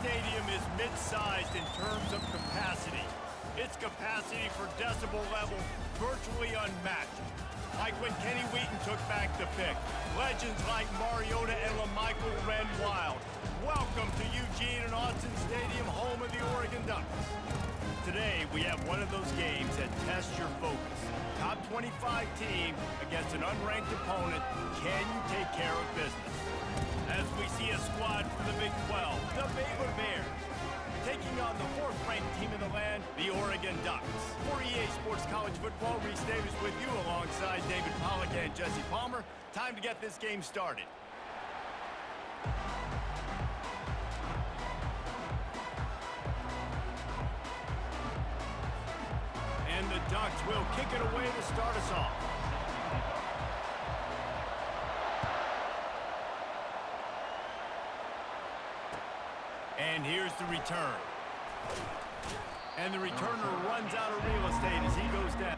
stadium is mid-sized in terms of capacity. Its capacity for decibel level virtually unmatched. Like when Kenny Wheaton took back the pick. Legends like Mariota and LaMichael ran wild. Welcome to Eugene and Austin Stadium, home of the Oregon Ducks. Today, we have one of those games that tests your focus. Top 25 team against an unranked opponent. Can you take care of business? As we see a squad from the Big 12, the Baylor Bears, taking on the fourth-ranked team in the land, the Oregon Ducks. For EA Sports College Football, Reese Davis with you alongside David Pollack and Jesse Palmer. Time to get this game started. And the Ducks will kick it away to start us off. And here's the return. And the returner runs out of real estate as he goes down.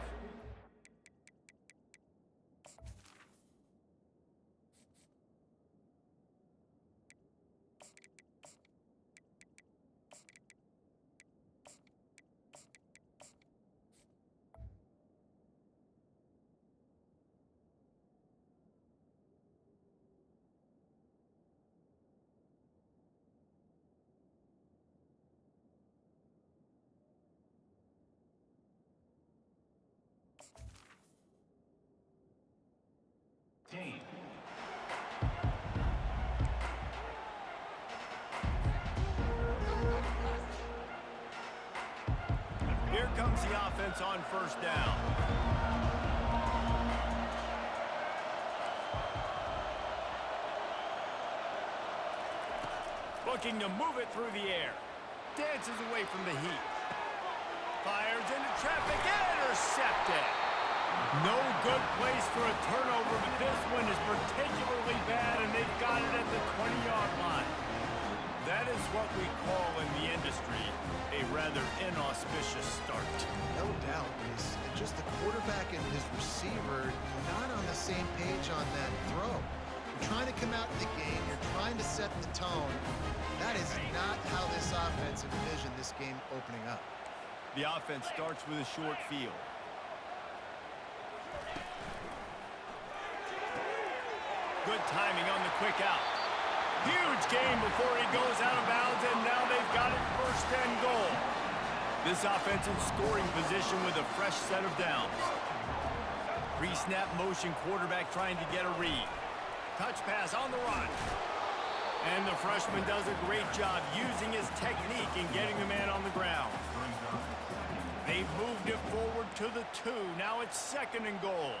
Team. Here comes the offense on first down. Looking to move it through the air. Dances away from the heat. Fires into traffic and intercepted. No good place for a turnover, but this one is particularly bad, and they've got it at the 20-yard line. That is what we call in the industry a rather inauspicious start. No doubt, Reese. And just the quarterback and his receiver not on the same page on that throw. You're trying to come out in the game. You're trying to set the tone. That is not how this offense envisioned this game opening up. The offense starts with a short field. Good timing on the quick out. Huge gain before he goes out of bounds, and now they've got it first and goal. This offense in scoring position with a fresh set of downs. Pre-snap motion, quarterback trying to get a read. Touch pass on the run. And the freshman does a great job using his technique and getting the man on the ground. They've moved it forward to the 2. Now it's second and goal.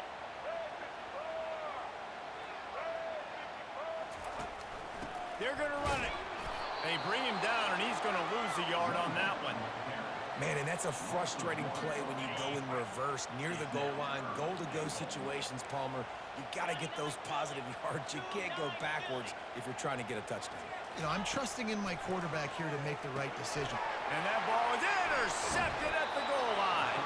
They're going to run it. They bring him down, and he's going to lose a yard on that one. Man, and that's a frustrating play when you go in reverse near the goal line. Goal-to-go situations, Palmer. You got to get those positive yards. You can't go backwards if you're trying to get a touchdown. You know, I'm trusting in my quarterback here to make the right decision. And that ball is intercepted at the goal line.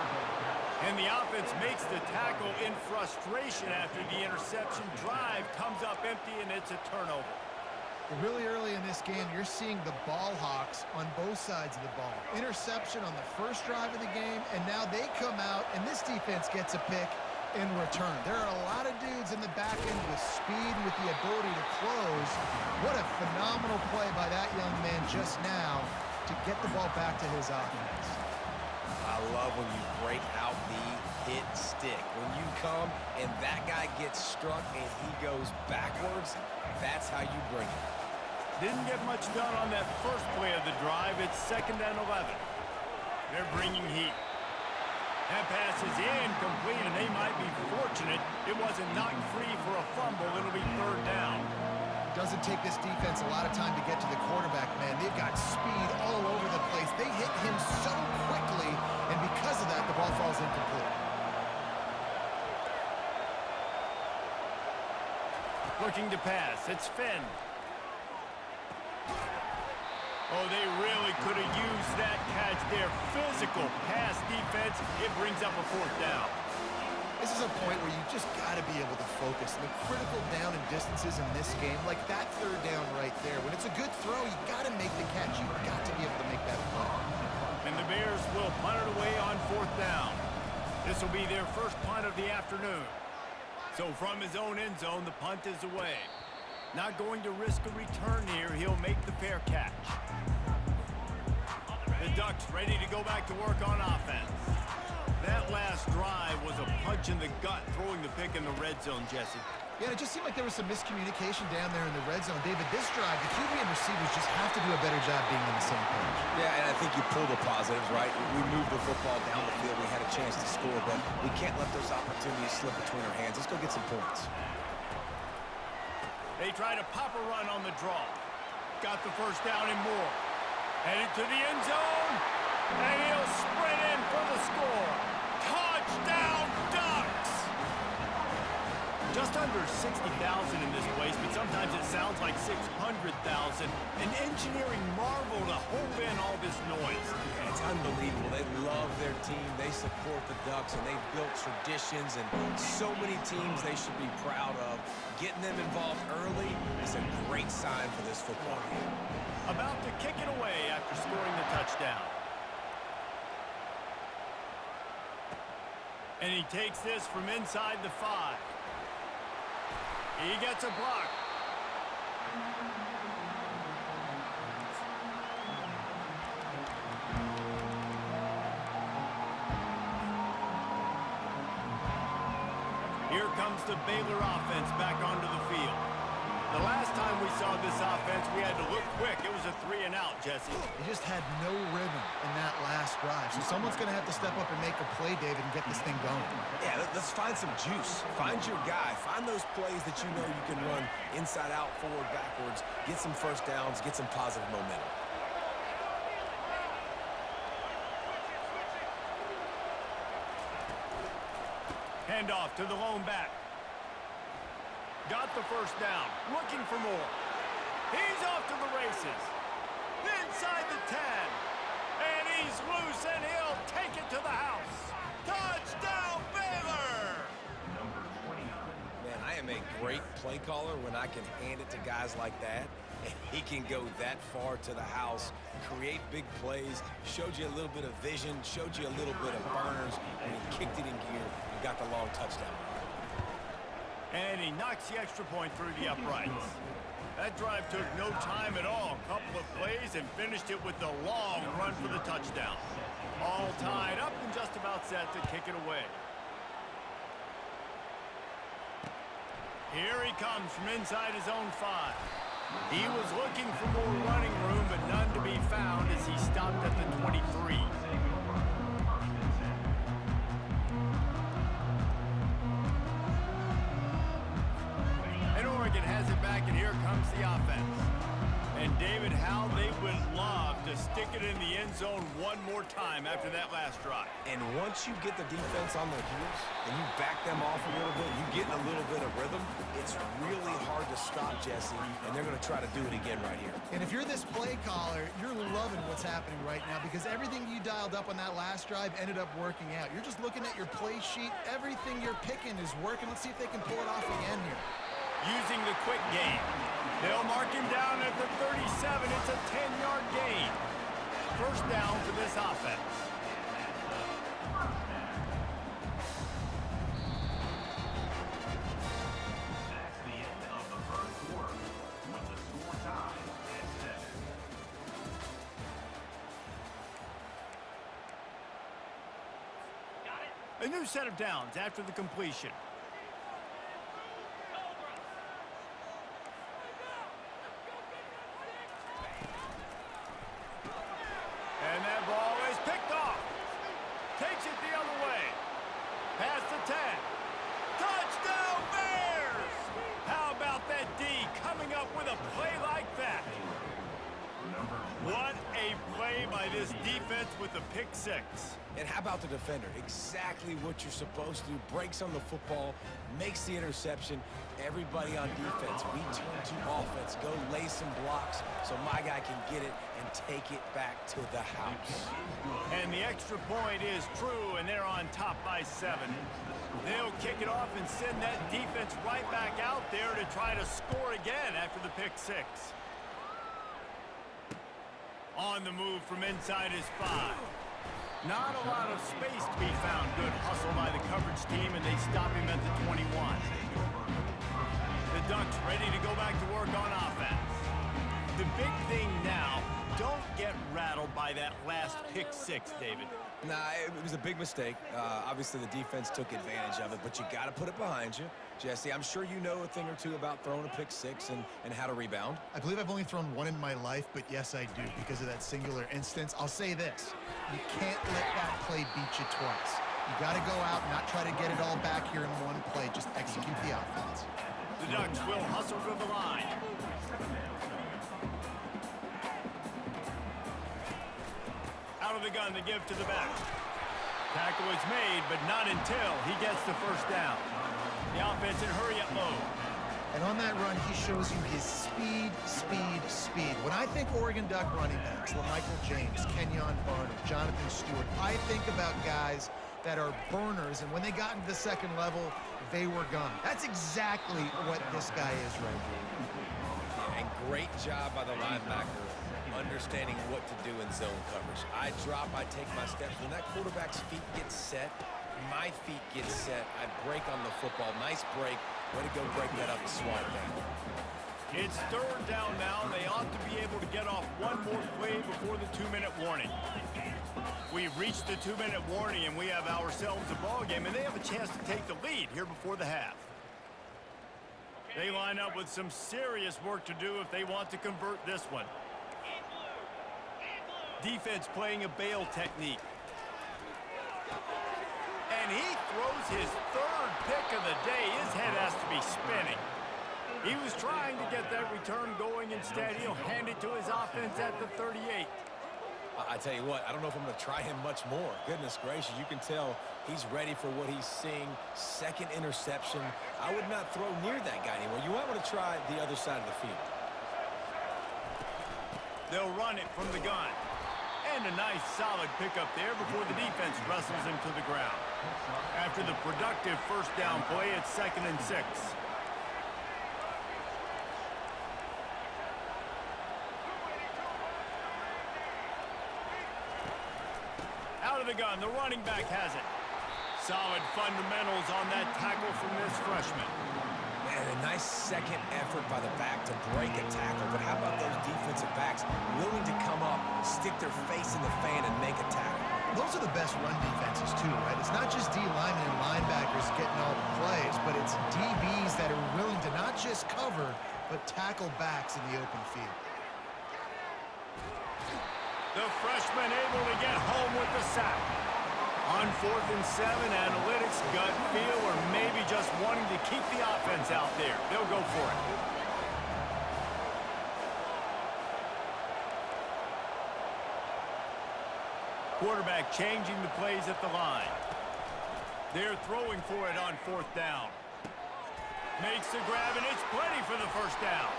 And the offense makes the tackle in frustration after the interception. Drive comes up empty, and it's a turnover. Really early in this game, you're seeing the ball hawks on both sides of the ball. Interception on the first drive of the game, and now they come out, and this defense gets a pick in return. There are a lot of dudes in the back end with speed, with the ability to close. What a phenomenal play by that young man just now to get the ball back to his offense. I love when you break out the hit stick. When you come and that guy gets struck and he goes backwards, that's how you bring it. Didn't get much done on that first play of the drive. It's second and 11. They're bringing heat. That pass is incomplete, and they might be fortunate it wasn't knocked free for a fumble. It'll be third down. Doesn't take this defense a lot of time to get to the quarterback, man. They've got speed all over the place. They hit him so quickly, and because of that, the ball falls incomplete. Looking to pass. It's Finn. Oh, they really could have used that catch there. Physical pass defense. It brings up a fourth down. This is a point where you just got to be able to focus. And the critical down and distances in this game, like that third down right there, when it's a good throw, you got to make the catch. You've got to be able to make that play. And the Bears will punt it away on 4th down. This will be their first punt of the afternoon. So from his own end zone, the punt is away. Not going to risk a return here. He'll make the fair catch. The Ducks ready to go back to work on offense. That last drive was a punch in the gut, throwing the pick in the red zone, Jesse. Yeah, it just seemed like there was some miscommunication down there in the red zone. David, this drive, the QB and receivers just have to do a better job being on the same page. Yeah, and I think you pull the positives, right? We moved the football down the field. We had a chance to score, but we can't let those opportunities slip between our hands. Let's go get some points. They try to pop a run on the draw. Got the first down and more. Headed to the end zone, and he'll sprint in for the score. Touchdown, Ducks! Just under 60,000 in this place, but sometimes it sounds like 600,000. An engineering marvel to hold in all this noise. It's unbelievable. They love their team. They support the Ducks, and they've built traditions and so many teams they should be proud of. Getting them involved early is a great sign for this football game. About to kick it away after scoring the touchdown. And he takes this from inside the 5. He gets a block. Here comes the Baylor offense back onto the field. The last time we saw this offense, we had to look quick. It was a 3-and-out, Jesse. They just had no rhythm in that last drive. So someone's going to have to step up and make a play, David, and get this thing going. Yeah, let's find some juice. Find your guy. Find those plays that you know you can run inside out, forward, backwards. Get some first downs. Get some positive momentum. Handoff to the lone back. Got the first down. Looking for more. He's off to the races. Inside the 10. And he's loose, and he'll take it to the house. Touchdown, Baylor! Man, I am a great play caller when I can hand it to guys like that. And he can go that far to the house, create big plays, showed you a little bit of vision, showed you a little bit of burners, and he kicked it in gear and got the long touchdown. And he knocks the extra point through the uprights. That drive took no time at all. A couple of plays and finished it with a long run for the touchdown. All tied up and just about set to kick it away. Here he comes from inside his own 5. He was looking for more running room, but none to be found as he stopped at the 23. And Oregon has it back, and here comes the offense. And David, how they would love to stick it in the end zone one more time after that last drive. And once you get the defense on their heels and you back them off a little bit, you get in a little bit of rhythm, it's really hard to stop, Jesse, and they're going to try to do it again right here. And if you're this play caller, you're loving what's happening right now because everything you dialed up on that last drive ended up working out. You're just looking at your play sheet. Everything you're picking is working. Let's see if they can pull it off again here. Using the quick game. They'll mark him down at the 37. It's a 10-yard gain. First down for this offense. That's the end of the first quarter, with the score tied at 7. A new set of downs after the completion. And that ball is picked off. Takes it the other way. Past the 10. Touchdown, Bears! How about that D coming up with a play like that? What a play by this his defense with a pick six. And how about the defender? Exactly what you're supposed to do. Breaks on the football, makes the interception. Everybody on defense, we turn to offense. Go lay some blocks so my guy can get it and take it back to the house. And the extra point is true, and they're on top by 7. They'll kick it off and send that defense right back out there to try to score again after the pick six. On the move from inside his 5. Not a lot of space to be found. Good hustle by the coverage team, and they stop him at the 21. The Ducks ready to go back to work on offense. The big thing now, don't get rattled by that last pick six, David. Nah, it was a big mistake. Obviously, the defense took advantage of it, but you got to put it behind you. Jesse, I'm sure you know a thing or two about throwing a pick six and how to rebound. I believe I've only thrown one in my life, but yes, I do because of that singular instance. I'll say this. You can't let that play beat you twice. You got to go out and not try to get it all back here in one play. Just execute the offense. The Ducks will hustle to the line. Out of the gun to give to the back. Tackle is made, but not until he gets the first down. The offense in hurry-up mode. And on that run, he shows you his speed, speed, speed. When I think Oregon Duck running backs, LaMichael James, Kenyon Barner, Jonathan Stewart, I think about guys that are burners, and when they got into the second level, they were gone. That's exactly what this guy is right here. Yeah, and great job by the linebacker understanding what to do in zone coverage. I drop, I take my steps. When that quarterback's feet get set, my feet get set, I break on the football. Nice break. Way to go break that up and swipe down. It's third down now. They ought to be able to get off one more play before the 2-minute warning. We've reached the 2-minute warning, and we have ourselves a ball game, and they have a chance to take the lead here before the half. They line up with some serious work to do if they want to convert this one. Defense playing a bail technique. And he throws his third pick of the day. His head has to be spinning. He was trying to get that return going. Instead, he'll hand it to his offense at the 38. I tell you what, I don't know if I'm going to try him much more. Goodness gracious, you can tell he's ready for what he's seeing. Second interception. I would not throw near that guy anymore. You might want to try the other side of the field. They'll run it from the gun. And a nice solid pickup there before the defense wrestles him to the ground. After the productive first down play, it's 2nd and 6. Out of the gun, the running back has it. Solid fundamentals on that tackle from this freshman. Man, a nice second effort by the back to break a tackle. But how about those defensive backs willing to come up, stick their face in the fan, and make a tackle? Those are the best run defenses, too, right? It's not just D linemen and linebackers getting all the plays, but it's DBs that are willing to not just cover, but tackle backs in the open field. The freshman able to get home with the sack. On 4th and 7, analytics, gut feel, or maybe just wanting to keep the offense out there. They'll go for it. Quarterback changing the plays at the line. They're throwing for it on 4th down. Makes the grab, and it's plenty for the first down.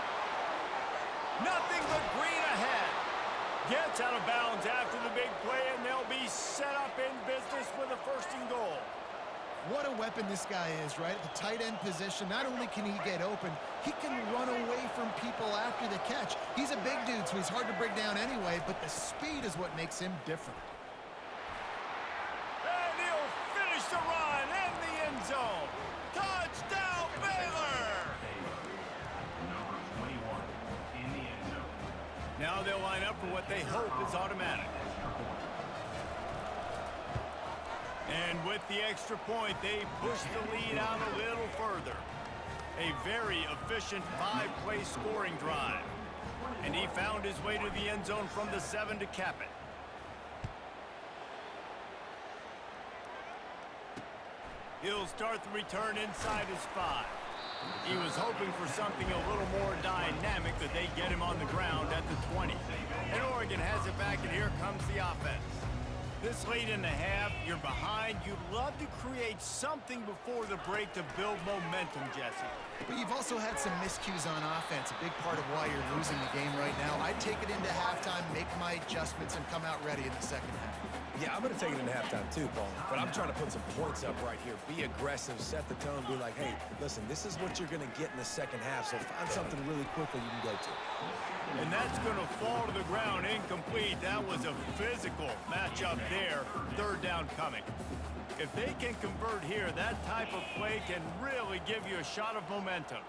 Nothing but green ahead. Gets out of bounds after the big play, and they'll be set up in business with a 1st and goal. What a weapon this guy is, right? At the tight end position, not only can he get open, he can run away from people after the catch. He's a big dude, so he's hard to bring down anyway, but the speed is what makes him different. And he'll finish the run in the end zone. Touchdown, Baylor! Number 21 in the end zone. Now they'll line up for what they hope is automatic. And with the extra point, they push the lead out a little further. A very efficient 5-play scoring drive. And he found his way to the end zone from the 7 to cap it. He'll start the return inside his 5. He was hoping for something a little more dynamic, that they get him on the ground at the 20. And Oregon has it back, and here comes the offense. This late in the half, you're behind. You'd love to create something before the break to build momentum, Jesse. But you've also had some miscues on offense, a big part of why you're losing the game right now. I'd take it into halftime, make my adjustments, and come out ready in the second half. Yeah, I'm going to take it into halftime too, Paul. But I'm trying to put some points up right here. Be aggressive, set the tone, be like, hey, listen, this is what you're going to get in the second half, so find something really quickly you can go to. And that's going to fall to the ground incomplete. That was a physical matchup there. Third down coming. If they can convert here, that type of play can really give you a shot of momentum.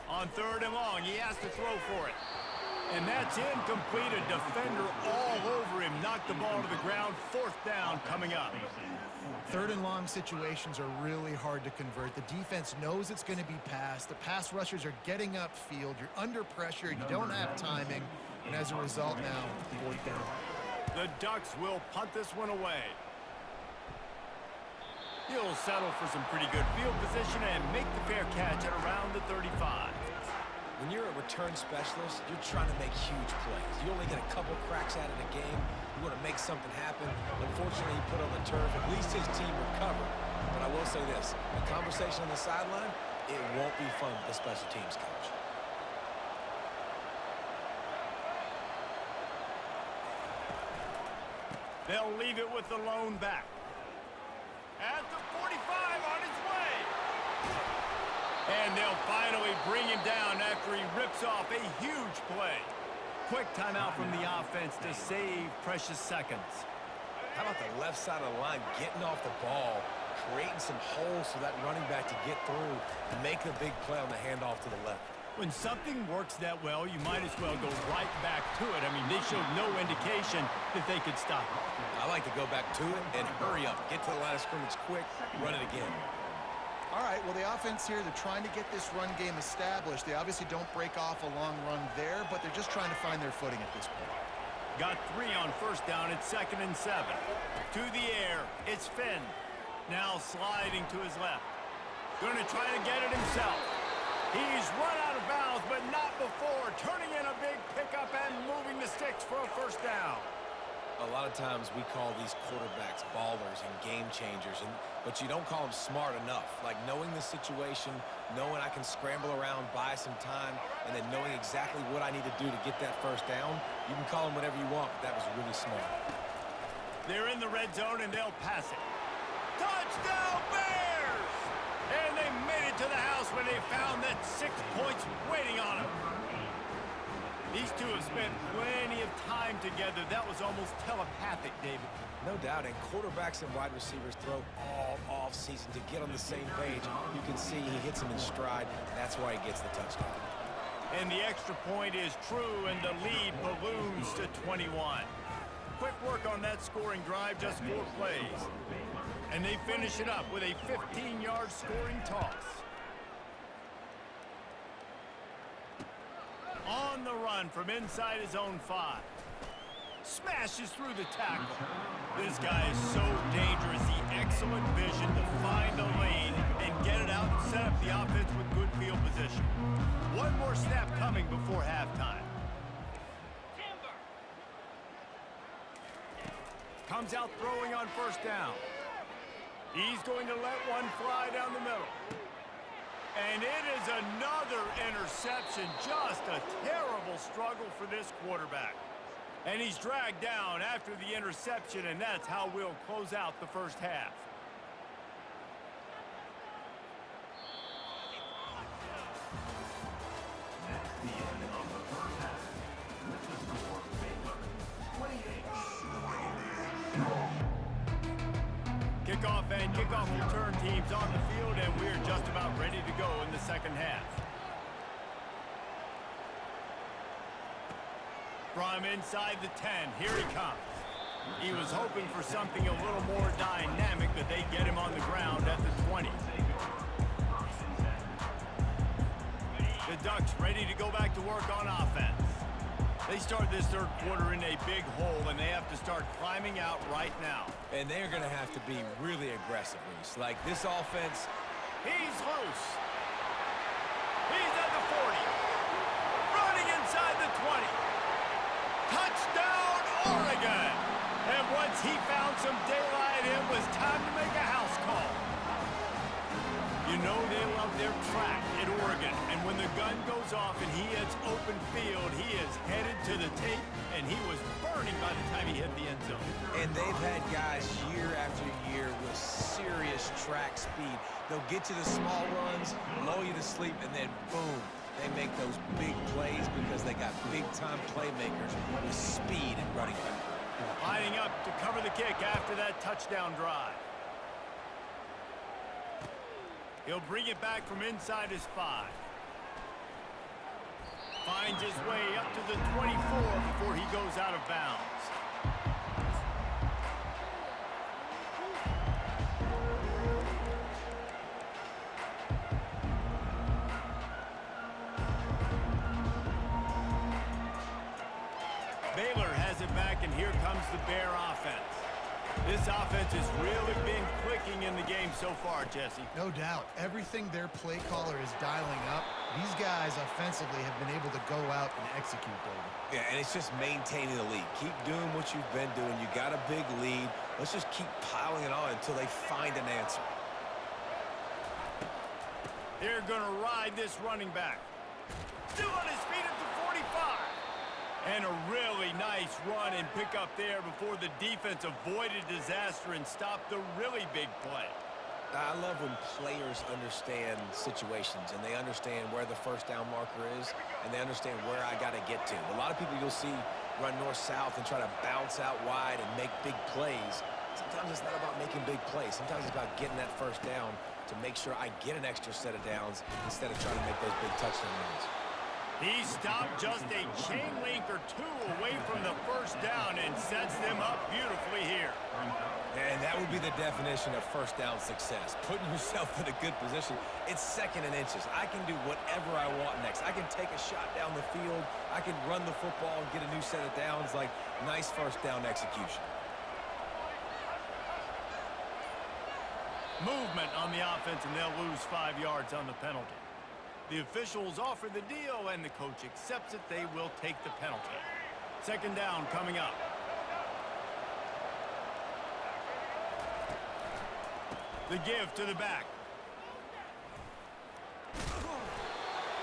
On third and long, he has to throw for it. And that's incomplete. A defender all over him. Knocked the ball to the ground. Fourth down coming up. Third and long situations are really hard to convert. The defense knows it's going to be passed. The pass rushers are getting upfield. You're under pressure. You don't have timing. And as a result now, fourth down. The Ducks will punt this one away. He'll settle for some pretty good field position and make the fair catch at around the 35. When you're a return specialist, you're trying to make huge plays. You only get a couple cracks at it a game. You want to make something happen. Unfortunately, he put on the turf. At least his team recovered. But I will say this, the conversation on the sideline, it won't be fun with the special teams coach. They'll leave it with the lone back. At the 45 on his way. And they'll finally bring him down after he rips off a huge play. Quick timeout from the offense to save precious seconds. How about the left side of the line getting off the ball, creating some holes for that running back to get through and make a big play on the handoff to the left. When something works that well, you might as well go right back to it. I mean, they showed no indication that they could stop it. I like to go back to it and hurry up. Get to the line of scrimmage quick, run it again. All right, well, the offense here, they're trying to get this run game established. They obviously don't break off a long run there, but they're just trying to find their footing at this point. Got 3 on first down. It's 2nd and 7. To the air. It's Finn. Now sliding to his left. Going to try to get it himself. He's run out of bounds, but not before. Turning in a big pickup and moving the sticks for a first down. A lot of times we call these quarterbacks ballers and game changers, but you don't call them smart enough. Like knowing the situation, knowing I can scramble around, buy some time, and then knowing exactly what I need to do to get that first down. You can call them whatever you want, but that was really smart. They're in the red zone, and they'll pass it. Touchdown, Bears! And they made it to the house when they found that 6 points waiting on them. These two have spent plenty of time together. That was almost telepathic, David. No doubt, and quarterbacks and wide receivers throw all off-season to get on the same page. You can see he hits them in stride. That's why he gets the touchdown. And the extra point is true, and the lead balloons to 21. Quick work on that scoring drive, just 4 plays. And they finish it up with a 15-yard scoring toss. On the run from inside his own 5. Smashes through the tackle. This guy is so dangerous. The excellent vision to find the lane and get it out and set up the offense with good field position. One more snap coming before halftime. Comes out throwing on first down. He's going to let one fly down the middle. And it is another interception. Just a terrible struggle for this quarterback. And he's dragged down after the interception, and that's how we'll close out the first half. That's the end of the first half. With the score, Baylor 28. Kickoff and kickoff return teams on the field, and we're just about ready to go in the second half. From inside the 10, here he comes. He was hoping for something a little more dynamic, but they get him on the ground at the 20. The Ducks ready to go back to work on offense. They start this third quarter in a big hole, and they have to start climbing out right now. And they're going to have to be really aggressive, Reese. Like this offense. He's loose. Once he found some daylight, it was time to make a house call. You know they love their track at Oregon, and when the gun goes off and he hits open field, he is headed to the tape, and he was burning by the time he hit the end zone. And they've had guys year after year with serious track speed. They'll get to the small runs, lull you to sleep, and then boom, they make those big plays because they got big-time playmakers with speed and running back. Lining up to cover the kick after that touchdown drive. He'll bring it back from inside his 5. Finds his way up to the 24 before he goes out of bounds. Baylor has it back, and here comes the Bear offense. This offense has really been clicking in the game so far, Jesse. No doubt. Everything their play caller is dialing up, these guys offensively have been able to go out and execute, David. Yeah, and it's just maintaining the lead. Keep doing what you've been doing. You got a big lead. Let's just keep piling it on until they find an answer. They're going to ride this running back. Still on his feet at the 45. And a really nice run and pick up there before the defense avoided disaster and stopped the really big play. I love when players understand situations and they understand where the first down marker is and they understand where I got to get to. A lot of people you'll see run north-south and try to bounce out wide and make big plays. Sometimes it's not about making big plays. Sometimes it's about getting that first down to make sure I get an extra set of downs instead of trying to make those big touchdown runs. He stopped just a chain link or two away from the first down and sets them up beautifully here. And that would be the definition of first down success. Putting yourself in a good position. It's second and inches. I can do whatever I want next. I can take a shot down the field. I can run the football and get a new set of downs. Like, nice first down execution. Movement on the offense, and they'll lose 5 yards on the penalty. The officials offer the deal, and the coach accepts it. They will take the penalty. Second down coming up. The give to the back.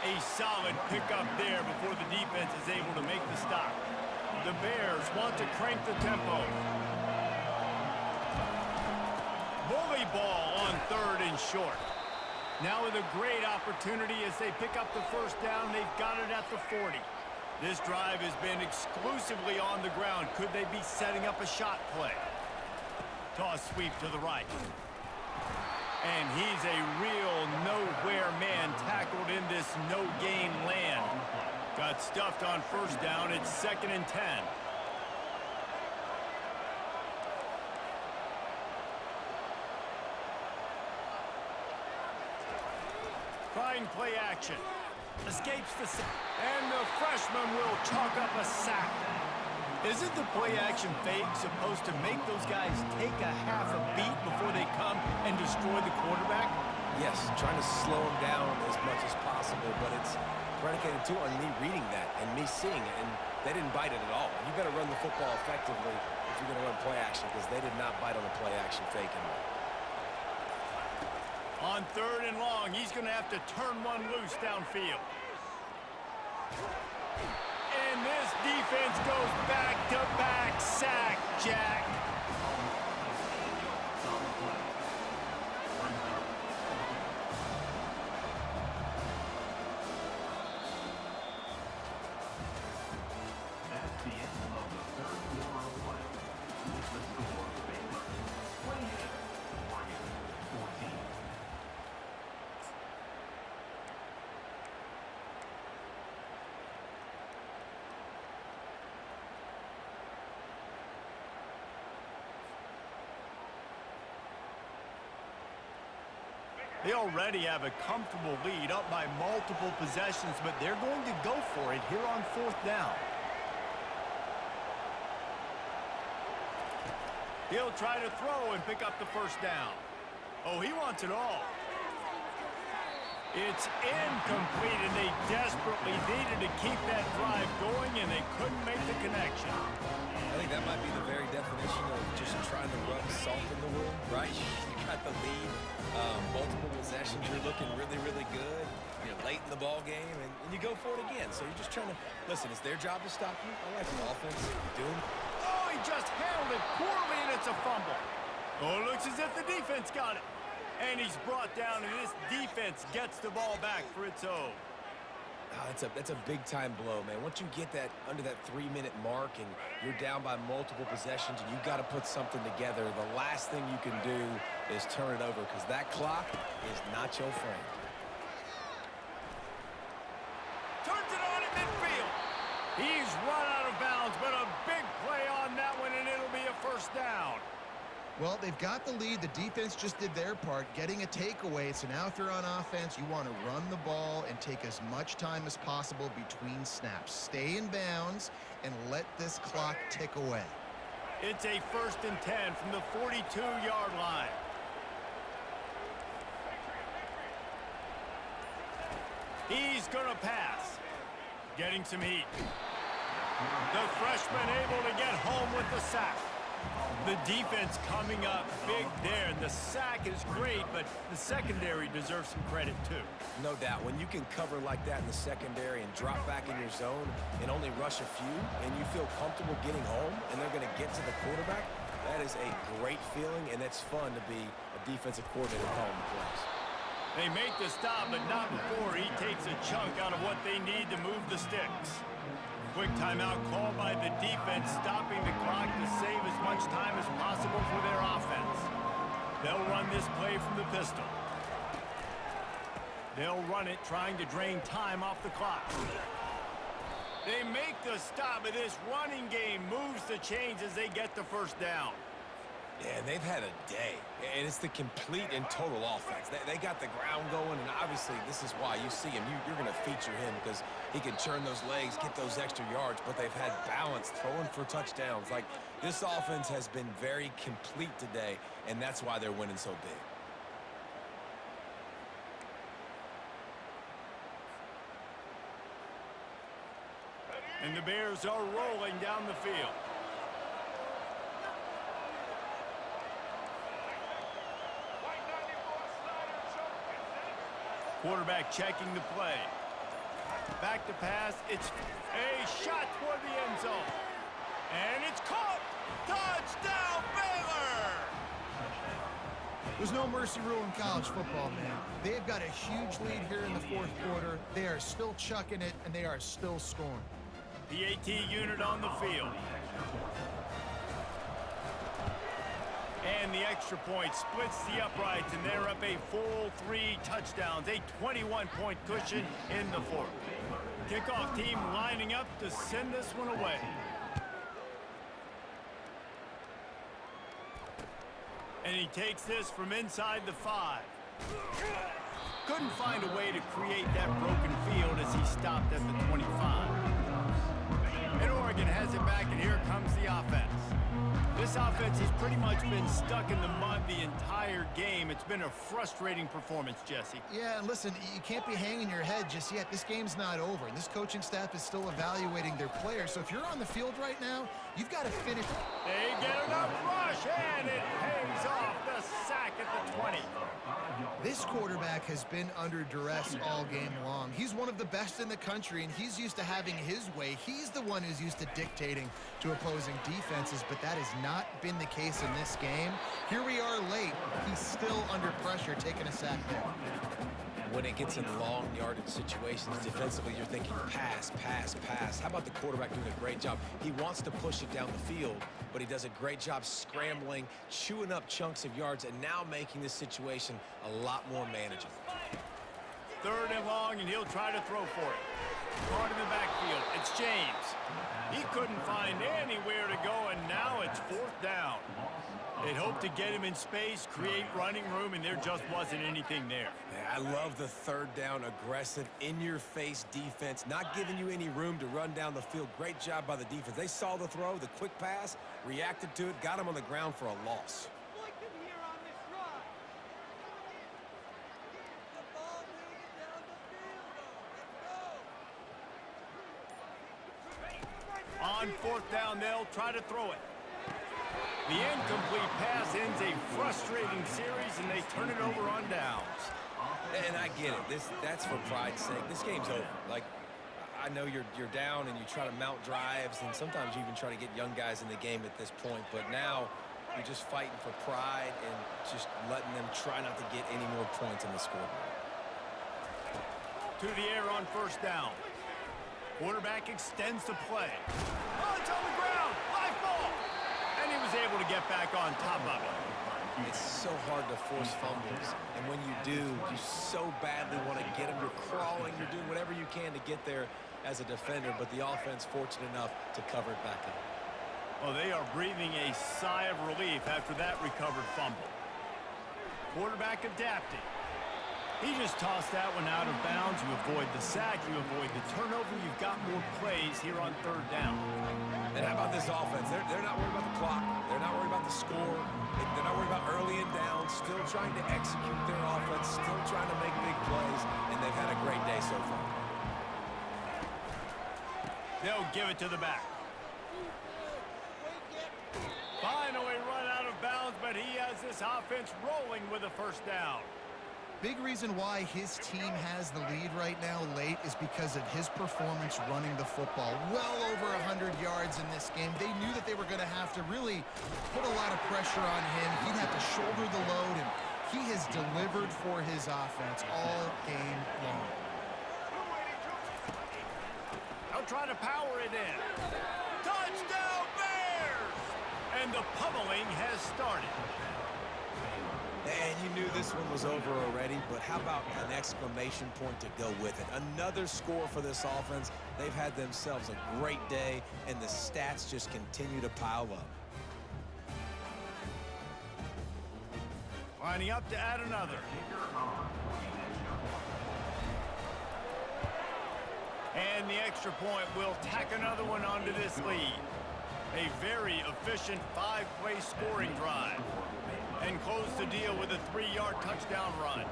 A solid pickup there before the defense is able to make the stop. The Bears want to crank the tempo. Bully ball on 3rd and short. Now with a great opportunity as they pick up the first down. They've got it at the 40. This drive has been exclusively on the ground. Could they be setting up a shot play? Toss sweep to the right. And he's a real nowhere man tackled in this no-gain land. Got stuffed on first down. It's 2nd and 10. Trying play action. Escapes the sack. And the freshman will chalk up a sack. Isn't the play action fake supposed to make those guys take a half a beat before they come and destroy the quarterback? Yes, trying to slow him down as much as possible, but it's predicated too on me reading that and me seeing it, and they didn't bite it at all. You better run the football effectively if you're going to run play action, because they did not bite on the play action fake at all. On 3rd and long, he's going to have to turn one loose downfield. And this defense goes back-to-back sack, Jack. That's the end of the 3rd quarter of play. With the score, Baylor 28, Oregon 14. They already have a comfortable lead, up by multiple possessions, but they're going to go for it here on 4th down. He'll try to throw and pick up the first down. Oh, he wants it all. It's incomplete, and they desperately needed to keep that drive going, and they couldn't make the connection. I think that might be the very definition of just trying to rub salt in the wound, right? You got the lead, multiple possessions, you're looking really, really good. You're late in the ball game, and you go for it again. So you're just trying to, listen, it's their job to stop you. I like the offense. Doing. Oh, he just handled it poorly, and it's a fumble. Oh, it looks as if the defense got it. And he's brought down, and this defense gets the ball back for its own. Oh, that's a big-time blow, man. Once you get that under that 3-minute mark and you're down by multiple possessions and you got to put something together, the last thing you can do is turn it over because that clock is not your friend. Turns it on at midfield. He's run out of bounds, but a big play on that one, and it'll be a first down. Well, they've got the lead. The defense just did their part, getting a takeaway. So now if you're on offense, you want to run the ball and take as much time as possible between snaps. Stay in bounds and let this clock tick away. It's a 1st and 10 from the 42-yard line. He's going to pass. Getting some heat. The freshman able to get home with the sack. The defense coming up big there, and the sack is great, but the secondary deserves some credit too. No doubt. When you can cover like that in the secondary and drop back in your zone and only rush a few, and you feel comfortable getting home, and they're going to get to the quarterback, that is a great feeling, and it's fun to be a defensive coordinator calling the plays. They make the stop, but not before he takes a chunk out of what they need to move the sticks. Quick timeout called by the defense, stopping the clock to save as much time as possible for their offense. They'll run this play from the pistol. They'll run it, trying to drain time off the clock. They make the stop, but this running game moves the chains as they get the first down. Yeah, and they've had a day, and it's the complete and total offense. They got the ground going, and obviously this is why you see him. You're going to feature him because he can churn those legs, get those extra yards, but they've had balance, throwing for touchdowns. Like, this offense has been very complete today, and that's why they're winning so big. And the Bears are rolling down the field. Quarterback checking the play. Back to pass. It's a shot toward the end zone. And it's caught. Touchdown, Baylor! There's no mercy rule in college football, man. They've got a huge lead here in the 4th quarter. They are still chucking it, and they are still scoring. PAT unit on the field. And the extra point splits the uprights, and they're up a full 3 touchdowns, a 21-point cushion in the 4th. Kickoff team lining up to send this one away. And he takes this from inside the 5. Couldn't find a way to create that broken field as he stopped at the 25. And Oregon has it back, and here comes the offense. This offense has pretty much been stuck in the mud the entire game. It's been a frustrating performance, Jesse. Yeah, and listen, you can't be hanging your head just yet. This game's not over, and this coaching staff is still evaluating their players. So if you're on the field right now, you've got to finish. They get enough rush, and it pays off. The sack at the 20. This quarterback has been under duress all game long. He's one of the best in the country, and he's used to having his way. He's the one who's used to dictating to opposing defenses, but that has not been the case in this game. Here we are late. He's still under pressure, taking a sack there. When it gets in long yardage situations defensively, you're thinking pass, pass, pass. How about the quarterback doing a great job? He wants to push it down the field, but he does a great job scrambling, chewing up chunks of yards, and now making this situation a lot more manageable. 3rd and long, and he'll try to throw for it. Caught in the backfield. It's James. He couldn't find anywhere to go, and now it's 4th down. They'd hoped to get him in space, create running room, and there just wasn't anything there. Yeah, I love the 3rd down, aggressive, in-your-face defense, not giving you any room to run down the field. Great job by the defense. They saw the throw, the quick pass, reacted to it, got him on the ground for a loss. On fourth down, they'll try to throw it. The incomplete pass ends a frustrating series, and they turn it over on downs. And I get it. That's for pride's sake. This game's over. Like, I know you're down and you try to mount drives, and sometimes you even try to get young guys in the game at this point. But now you're just fighting for pride and just letting them try not to get any more points on the scoreboard. To the air on first down. Quarterback extends the play. Oh, it's on the ground. Live ball. And he was able to get back on top of it. It's so hard to force fumbles, and when you do, you so badly want to get them. You're crawling, you're doing whatever you can to get there as a defender, but the offense fortunate enough to cover it back up. Oh, they are breathing a sigh of relief after that recovered fumble. Quarterback adapting. He just tossed that one out of bounds. You avoid the sack, you avoid the turnover. You've got more plays here on third down. And how about this offense? They're not worried about the clock. They're not worried about the score. They're not worried about early and down. Still trying to execute their offense. Still trying to make big plays. And they've had a great day so far. They'll give it to the back. Finally run out of bounds, but he has this offense rolling with a first down. Big reason why his team has the lead right now late is because of his performance running the football. Well over 100 yards in this game. They knew that they were going to have to really put a lot of pressure on him. He'd have to shoulder the load, and he has delivered for his offense all game long. They'll try to power it in. Touchdown, Bears! And the pummeling has started. And you knew this one was over already, but how about an exclamation point to go with it? Another score for this offense. They've had themselves a great day, and the stats just continue to pile up. Lining up to add another. And the extra point will tack another one onto this lead. A very efficient 5-play scoring drive. And close the deal with a 3-yard touchdown run.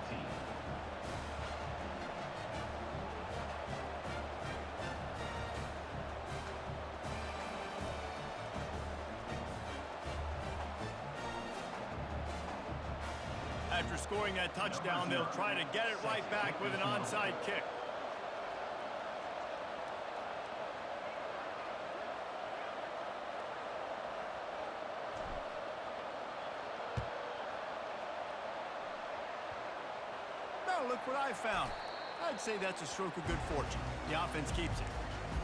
After scoring that touchdown, they'll try to get it right back with an onside kick. Look what I found. I'd say that's a stroke of good fortune. The offense keeps it.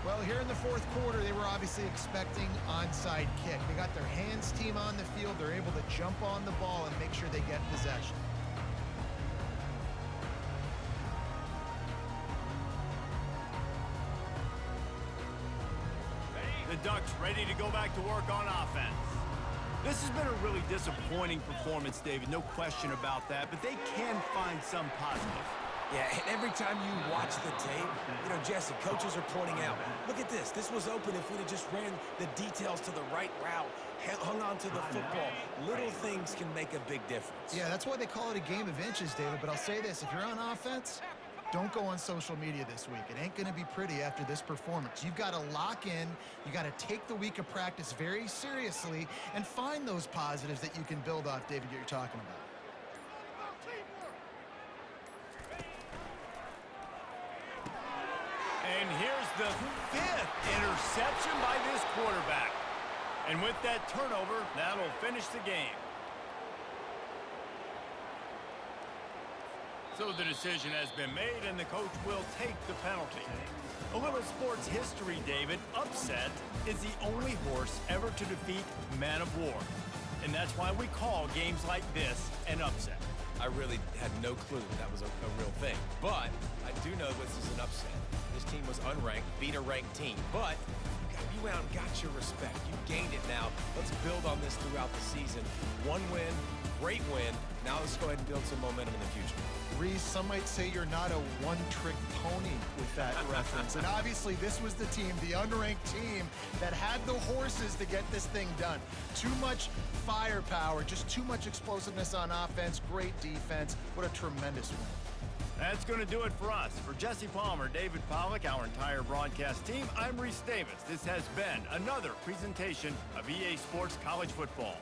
Well, here in the fourth quarter, they were obviously expecting onside kick. They got their hands team on the field. They're able to jump on the ball and make sure they get possession. The Ducks ready to go back to work on offense. This has been a really disappointing performance, David. No question about that, but they can find some positive. Yeah, and every time you watch the tape, you know, Jesse, coaches are pointing out, look at this. This was open if we'd have just ran the details to the right route, hung on to the football. Little things can make a big difference. Yeah, that's why they call it a game of inches, David. But I'll say this, if you're on offense, don't go on social media this week. It ain't going to be pretty after this performance. You've got to lock in. You got to take the week of practice very seriously and find those positives that you can build off, David, that you're talking about. And here's the 5th interception by this quarterback. And with that turnover, that'll finish the game. So the decision has been made, and the coach will take the penalty. A little sports history, David. Upset is the only horse ever to defeat Man of War. And that's why we call games like this an upset. I really had no clue that was a real thing. But I do know this is an upset. This team was unranked, beat a ranked team. But you went out and got your respect. You gained it now. Let's build on this throughout the season. One win, great win. Now let's go ahead and build some momentum in the future. Reese, some might say you're not a one-trick pony with that reference. And obviously, this was the team, the unranked team, that had the horses to get this thing done. Too much firepower, just too much explosiveness on offense, great defense. What a tremendous win. That's going to do it for us. For Jesse Palmer, David Pollack, our entire broadcast team, I'm Reese Davis. This has been another presentation of EA Sports College Football.